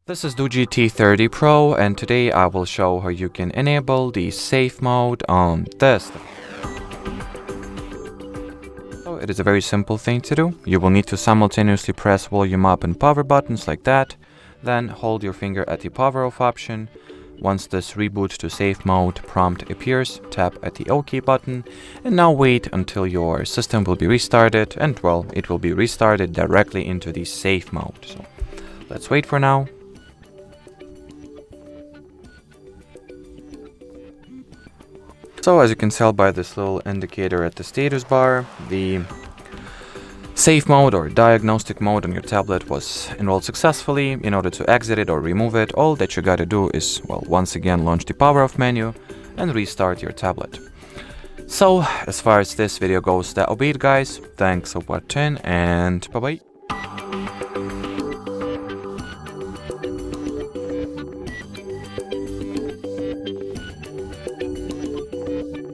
This is DOOGEE T30 Pro, and today I will show how you can enable the safe mode on this. So it is a very simple thing to do. You will need to simultaneously press volume up and power buttons like that, then hold your finger at the power off option. Once this reboot to safe mode prompt appears, tap at the OK button, and now wait until your system will be restarted, and well, it will be restarted directly into the safe mode. So let's wait for now. So as you can tell by this little indicator at the status bar, the safe mode or diagnostic mode on your tablet was enrolled successfully. In order to exit it or remove it, all that you gotta do is, well, once again launch the power off menu and restart your tablet. So as far as this video goes, that'll be it, guys. Thanks for watching, and bye bye.